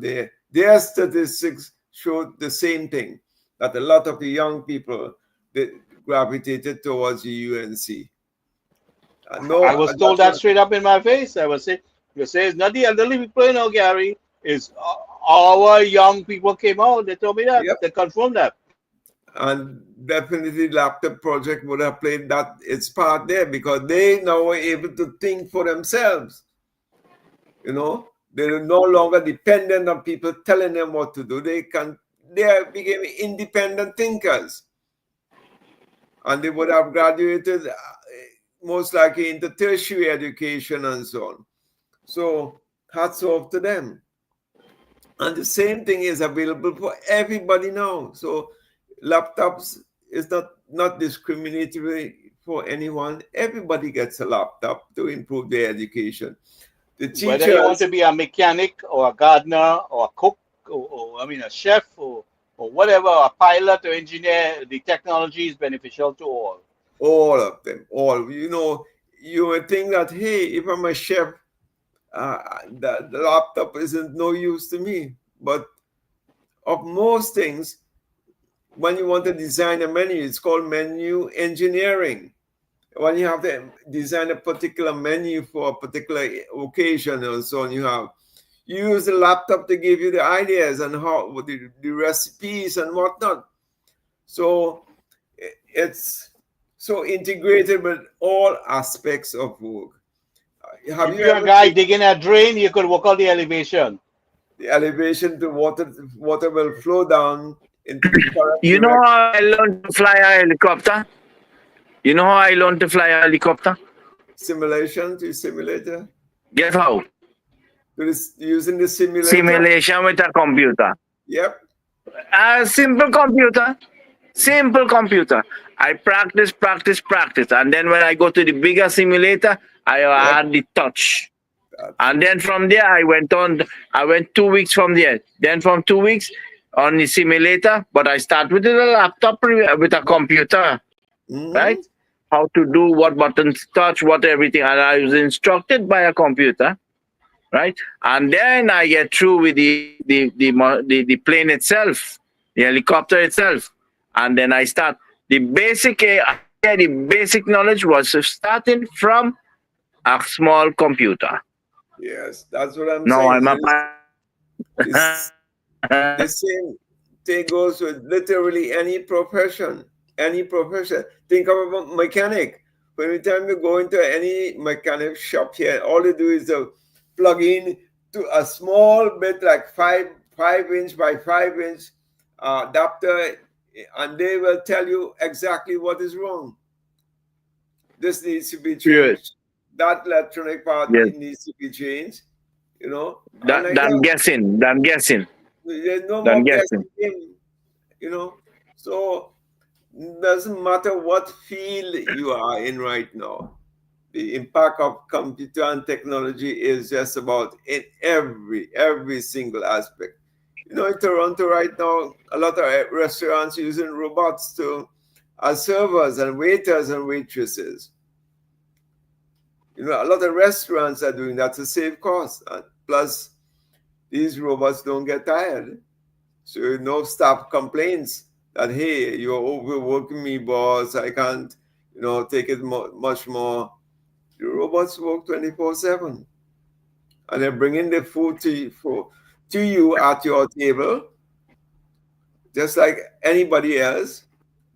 S2: their statistics showed the same thing, that a lot of the young people, they gravitated towards the UNC.
S1: I
S2: No,
S1: was told
S2: that's
S1: that
S2: what,
S1: straight up in my face. I was saying, you say it's not the elderly people, you know, Gary. It's our young people came out. They told me that.
S2: yep.
S1: They confirmed that.
S2: And definitely laptop project would have played that its part there, because they now were able to think for themselves. You know, they're no longer dependent on people telling them what to do. They became independent thinkers, and they would have graduated most likely into tertiary education and so on. So hats off to them. And the same thing is available for everybody now. So laptops is not discriminatory for anyone. Everybody gets a laptop to improve their education. The
S1: Whether you want
S2: teachers,
S1: to be a mechanic or a gardener or a cook or I mean a chef or whatever, a pilot or engineer, the technology is beneficial to all.
S2: all of them, all. You know, you would think that, hey, if I'm a chef, the laptop isn't no use to me. But of most things, when you want to design a menu, it's called menu engineering. When you have to design a particular menu for a particular occasion and so on, you use the laptop to give you the ideas and how the recipes and whatnot. So it's so integrated with all aspects of work. Have
S1: If
S2: you
S1: you're a
S2: ever
S1: guy
S2: seen
S1: digging a drain, you could work out the elevation.
S2: the elevation to water will flow down into the correct
S3: You know
S2: direction?
S3: how I learned to fly a helicopter? You know how I learned to fly a helicopter?
S2: Simulation to simulator
S3: Guess how?
S2: using the simulator.
S3: Simulation with a computer.
S2: Yep.
S3: A simple computer. Simple computer. I practice, and then when I go to the bigger simulator, I
S2: Yep.
S3: add the touch. And then from there, I went 2 weeks from there. Then from 2 weeks on the simulator, but I start with a laptop, with a computer, right? How to do what buttons touch, what everything. And I was instructed by a computer, right? And then I get through with the plane itself, the helicopter itself. And then I start the basic knowledge was starting from a small computer.
S2: Yes, that's what I'm
S3: No,
S2: saying.
S3: I'm a
S2: This, the same thing goes with literally any profession. Any profession. Think of a mechanic. Every time you go into any mechanic shop here, all you do is plug in to a small bit, like 5 inch by 5 inch adapter, and they will tell you exactly what is wrong. This needs to be changed. That electronic part needs to be changed. You know,
S3: I'm guessing.
S2: There's no more guessing game. You know, so doesn't matter what field you are in right now. The impact of computer and technology is just about in every single aspect. You know, in Toronto right now, a lot of restaurants using robots as servers and waiters and waitresses. You know, a lot of restaurants are doing that to save costs. And plus, these robots don't get tired. So no staff complains that, hey, you're overworking me, boss. I can't, take it much more. The robots work 24/7. And they're bringing the food to you at your table, just like anybody else.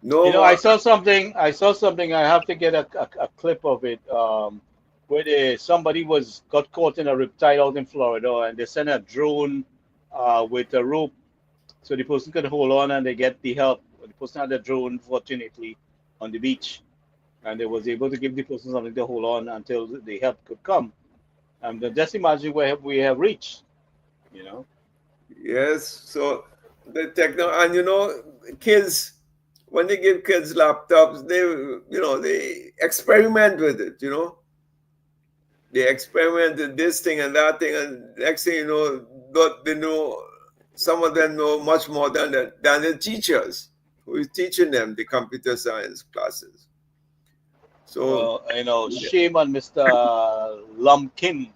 S1: I saw something. I have to get a clip of it. Where somebody got caught in a riptide out in Florida, and they sent a drone with a rope, so the person could hold on and they get the help. The person had a drone, fortunately, on the beach, and they was able to give the person something to hold on until the help could come. And just imagine where we have reached.
S2: Yes. So the kids, when they give kids laptops, they experiment with it. They experiment with this thing and that thing, and next thing you know, some of them know much more than the teachers who is teaching them the computer science classes. So
S1: shame on Mr. Lumpkin.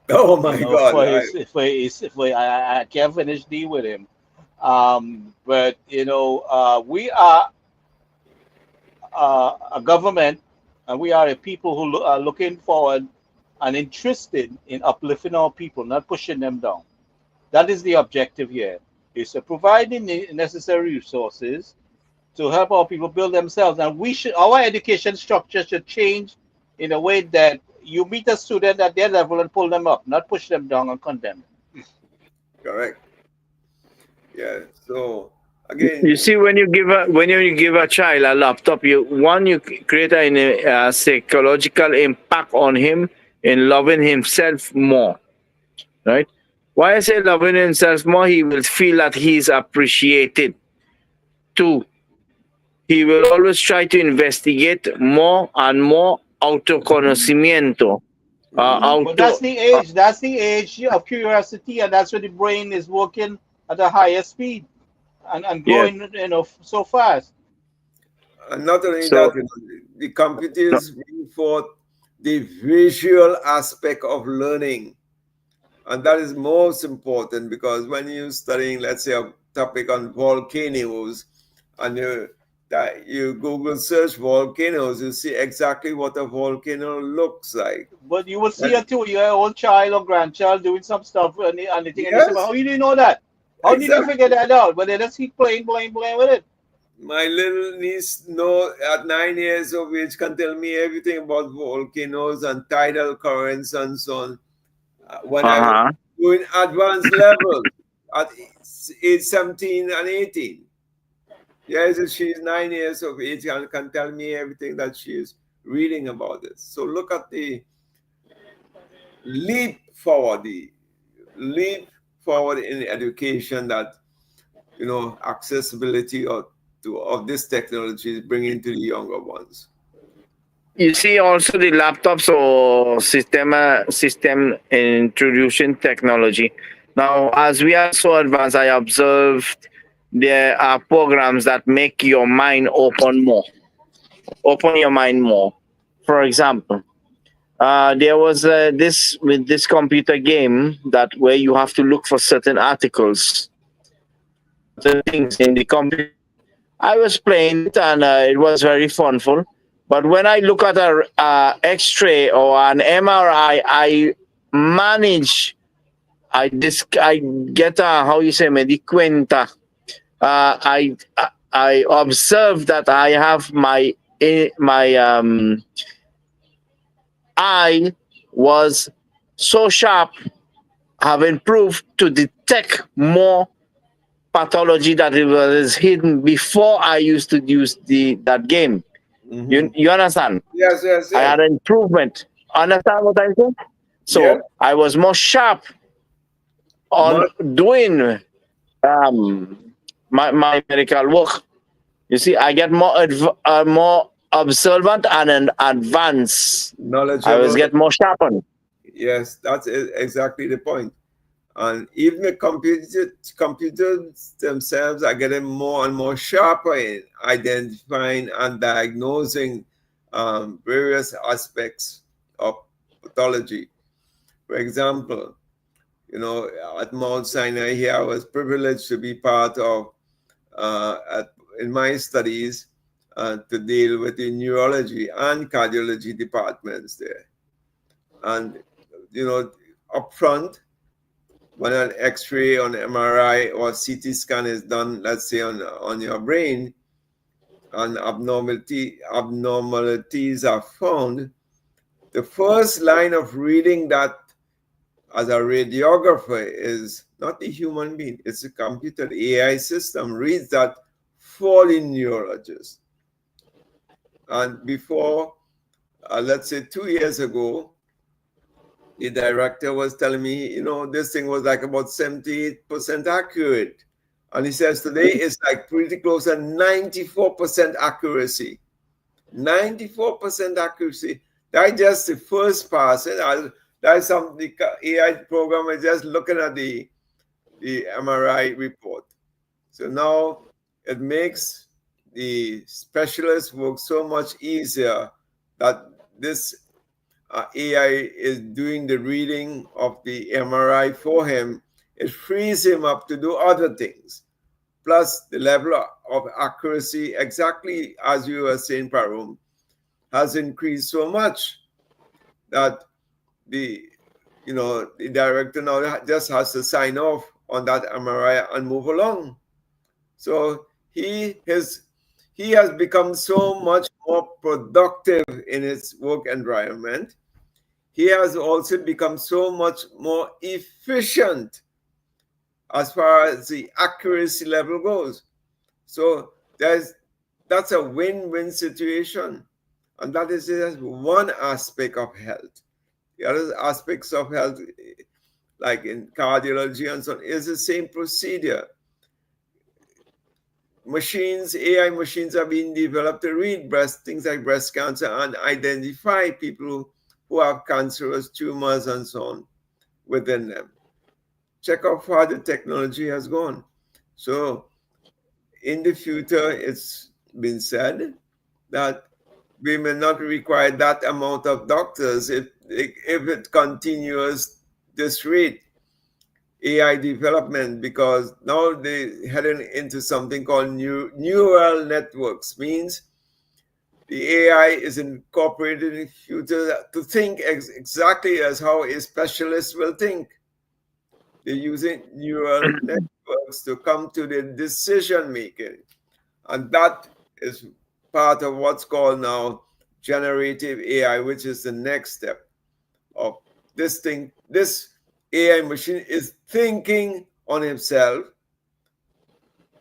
S2: Oh my God!
S1: I can't finish deal with him. But we are a government, and we are a people who are looking forward and interested in uplifting our people, not pushing them down. That is the objective here, is to providing the necessary resources to help our people build themselves. And our education structure should change in a way that you meet a student at their level and pull them up, not push them down and condemn them.
S2: Correct. Yeah. So again,
S3: you see, when you give a child a laptop, you create a psychological impact on him in loving himself more, right? Why I say loving himself more, he will feel that he's appreciated. 2, he will always try to investigate more and more autoconocimiento.
S1: But that's the age. That's the age of curiosity, and that's where the brain is working at a higher speed and growing, so fast.
S2: And not only that, the computers bring forth the visual aspect of learning, and that is most important, because when you're studying, let's say, a topic on volcanoes, and you Google search volcanoes, you see exactly what a volcano looks like.
S1: But you will see it too. Your own child or grandchild doing some stuff and they think, how do you know that? How did you figure that out? But they just keep playing with it.
S2: My little niece, at 9 years of age, can tell me everything about volcanoes and tidal currents and so on. When I'm doing advanced level at age 17 and 18. Yes, she's 9 years of age and can tell me everything that she is reading about this. So look at the leap forward in education that accessibility of this technology is bringing to the younger ones.
S3: You see, also the laptops or system introducing technology. Now, as we are so advanced, I observed there are programs that make your mind open your mind more. For example, there was this computer game that where you have to look for certain articles, certain things in the computer. I was playing it and it was very funful. But when I look at a X-ray or an MRI, I manage. I get a, how you say, me di cuenta. I observe that I have my eye was so sharp, have improved to detect more pathology that it was hidden before I used to use that game. You understand?
S2: Yes, yes,
S3: I
S2: yes.
S3: had an improvement. Understand what I'm saying?
S2: Yeah.
S3: So I was more sharp on
S2: Much,
S3: doing my medical work. You see, I get more observant and an advanced. I was
S2: knowledgeable.
S3: get more sharpened.
S2: Yes, that's exactly the point. And even the computers themselves are getting more and more sharper in identifying and diagnosing various aspects of pathology. For example, at Mount Sinai here, I was privileged to be part of, in my studies, to deal with the neurology and cardiology departments there. And, up front, when an X-ray on MRI or CT scan is done, let's say on your brain, and abnormalities are found, the first line of reading that as a radiographer is not the human being, it's a computer. The AI system reads that for the neurologist. And before, let's say 2 years ago, the director was telling me, this thing was like about 78% accurate. And he says today it's like pretty close to 94% accuracy. 94% accuracy. That's just the first pass. That's something the AI program is just looking at the MRI report. So now it makes the specialist work so much easier that this AI is doing the reading of the MRI for him. It frees him up to do other things. Plus, the level of accuracy, exactly as you were saying, Parum, has increased so much that the director now just has to sign off on that MRI and move along. So he has become so much more productive in his work environment. He has also become so much more efficient as far as the accuracy level goes. So that's a win-win situation. And that is just one aspect of health. The other aspects of health, like in cardiology and so on, is the same procedure. AI machines are being developed to read things like breast cancer and identify people who have cancerous tumors and so on within them. Check how far the technology has gone. So in the future, it's been said that we may not require that amount of doctors if it continues this rate. AI development, because now they're heading into something called neural networks, means the AI is incorporated in the future to think exactly as how a specialist will think. They're using neural networks to come to the decision making. And that is part of what's called now generative AI, which is the next step of this thing. This AI machine is thinking on himself,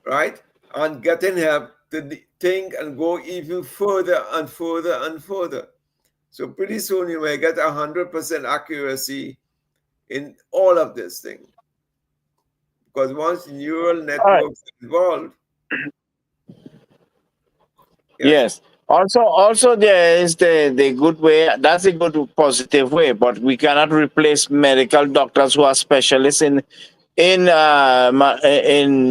S2: right? And getting help to think and go even further and further and further. So pretty soon you may get 100% accuracy in all of this thing. Because once neural
S3: All right.
S2: networks are involved, yes.
S3: Yes. Also, there is the good way. That's a good positive way, but we cannot replace medical doctors who are specialists in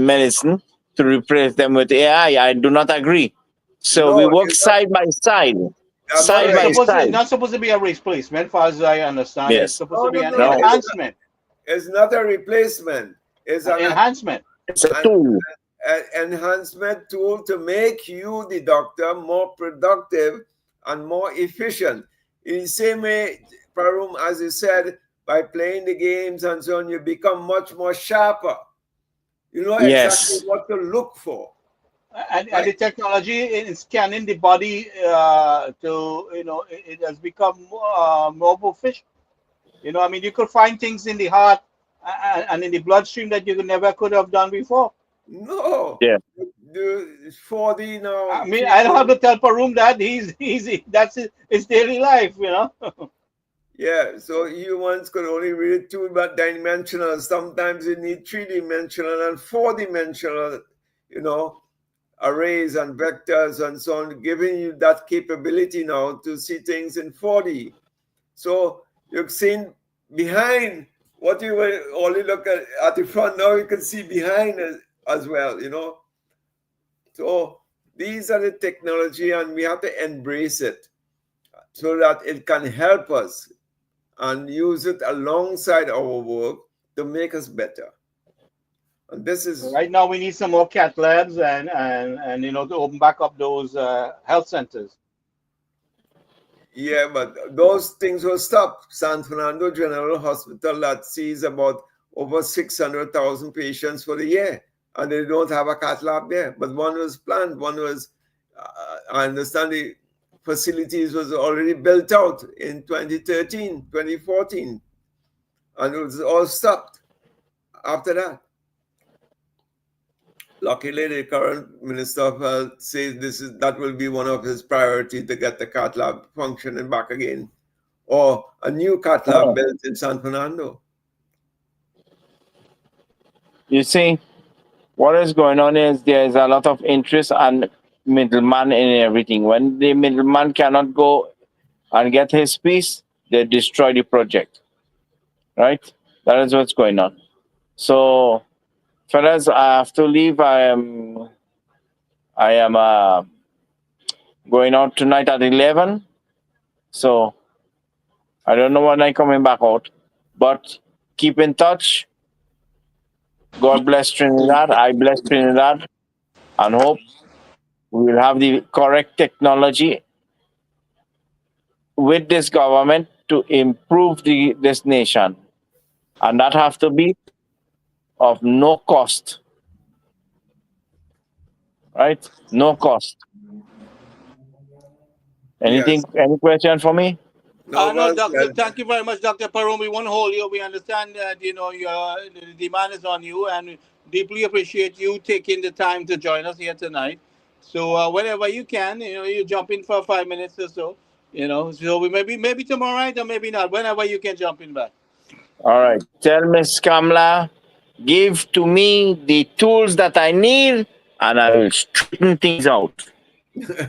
S3: medicine to replace them with AI. I do not agree. So we
S2: No,
S3: work
S2: it's not.
S3: side by side,
S2: I'm
S1: No,
S3: side
S1: it's
S3: by
S2: saying
S1: supposed to, it's
S3: side.
S1: not supposed to be a replacement, far as I understand. It's
S3: Yes.
S1: supposed to
S2: no,
S1: be
S2: no,
S1: an
S2: no.
S3: No,
S1: enhancement.
S2: It's not a replacement. It's
S1: Enhancement.
S3: it's a
S2: an
S3: tool.
S2: enhancement tool to make you, the doctor, more productive and more efficient. In the same way, Parum, as you said, by playing the games and so on, you become much more sharper. You know exactly
S3: Yes.
S2: what to look for,
S1: And
S2: right?
S1: the technology in scanning the body to, it has become more proficient. I mean, you could find things in the heart and in the bloodstream that you never could have done before.
S2: No,
S3: Yeah.
S2: the 4D
S1: I
S2: now
S1: mean, I don't have
S2: treatment.
S1: to tell Parum that that's his daily life.
S2: Yeah, so humans could only read two-dimensional. Sometimes you need three-dimensional and four-dimensional, you know, arrays and vectors and so on, giving you that capability now to see things in 4D. So you've seen behind what you were only look at the front, now you can see behind as well. So these are the technology and we have to embrace it so that it can help us and use it alongside our work to make us better. And this is,
S1: Right now, we need some more cat labs and to open back up those health centers.
S2: yeah, but those things will stop. San Fernando General Hospital that sees about over 600,000 patients for the year, and they don't have a cath lab there. But one was planned, I understand the facilities was already built out in 2013, 2014, and it was all stopped after that. Luckily, the current Minister of Health says that will be one of his priorities to get the cath lab functioning back again, or a new cath lab
S3: Oh,
S2: built in San Fernando.
S3: you see, what is going on is there is a lot of interest and middleman in everything. When the middleman cannot go and get his piece, they destroy the project. Right? That is what's going on. So, fellas, I have to leave. I am going out tonight at 11. So I don't know when I'm coming back out, but keep in touch. God bless Trinidad. I bless Trinidad, and hope we will have the correct technology with this government to improve this nation, and that have to be of no cost. Right? No cost.
S2: Yes.
S3: Anything? Any question for me?
S2: No,
S1: No,
S2: well
S1: doctor.
S2: said.
S1: Thank you very much, Doctor Parum. We won't hold you. We understand that the demand is on you, and we deeply appreciate you taking the time to join us here tonight. So whenever you can, you jump in for 5 minutes or so. So we maybe tomorrow night or maybe not. Whenever you can jump in back.
S3: All right. Tell Miss Kamla, give to me the tools that I need, and I will straighten things out.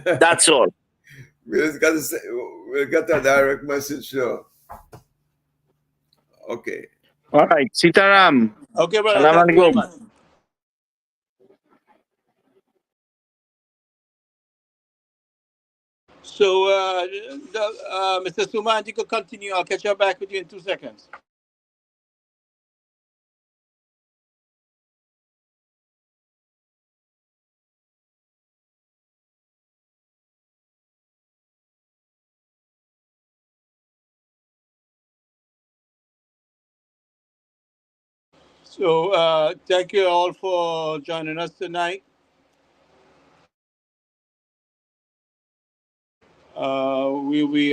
S3: That's all.
S2: we just got to say, we'll get a direct message. So, okay.
S3: All right. Sitaram.
S1: Okay, brother.
S3: Salam
S1: Thank you very
S3: alaikum.
S1: much. So, Mr. Suman, you could continue. I'll catch up back with you in 2 seconds. So, thank you all for joining us tonight. We'll be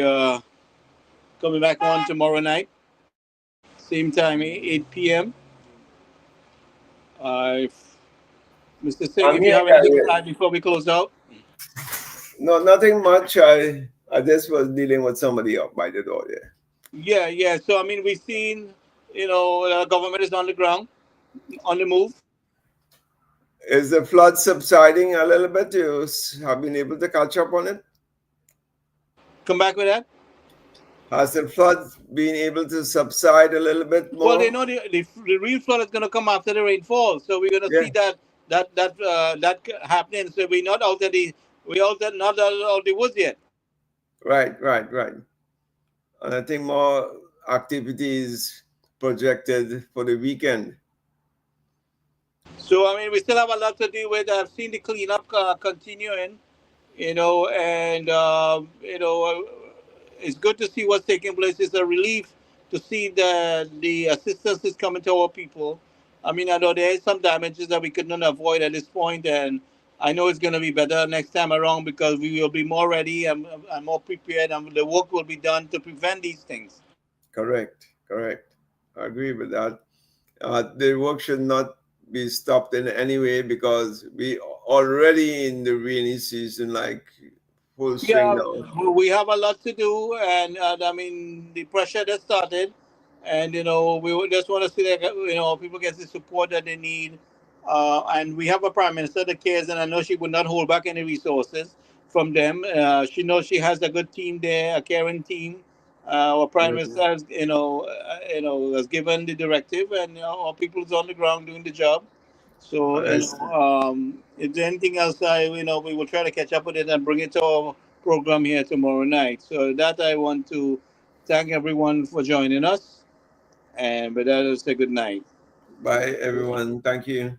S1: coming back on tomorrow night, same time, 8 p.m. If Mr. Singh,
S2: I'm
S1: if you
S2: here,
S1: have anything to
S2: Gary.
S1: add before we close out.
S2: No, nothing much. I just was dealing with somebody up by the door there.
S1: Yeah, yeah. So, I mean, we've seen, government is on the ground, on the move.
S2: Is the flood subsiding a little bit? You have been able to catch up on it?
S1: Come back with that.
S2: Has the flood been able to subside a little bit more?
S1: Well, they know the real flood is going to come after the rainfall, so we're going to see that happening. So we're not out of the not out of the woods yet.
S2: Right. And I think more activities projected for the weekend.
S1: So I mean, we still have a lot to deal with. I've seen the cleanup continuing, and it's good to see what's taking place. It's a relief to see that the assistance is coming to our people. I mean, I know there is some damages that we could not avoid at this point, and I know it's going to be better next time around because we will be more ready and more prepared, and the work will be done to prevent these things.
S2: Correct. I agree with that. The work should not be stopped in any way because we already in the rainy season, like full swing
S1: Yeah,
S2: now.
S1: we have a lot to do, and I mean the pressure that started, and just want to see that people get the support that they need, and we have a prime minister that cares, and I know she would not hold back any resources from them. She knows she has a good team there, a caring team. Our prime minister has, has given the directive, and our people is on the ground doing the job. So, if there's anything else, we will try to catch up with it and bring it to our program here tomorrow night. So that I want to thank everyone for joining us, and with that, I'll say good night.
S2: Bye, everyone. Thank you.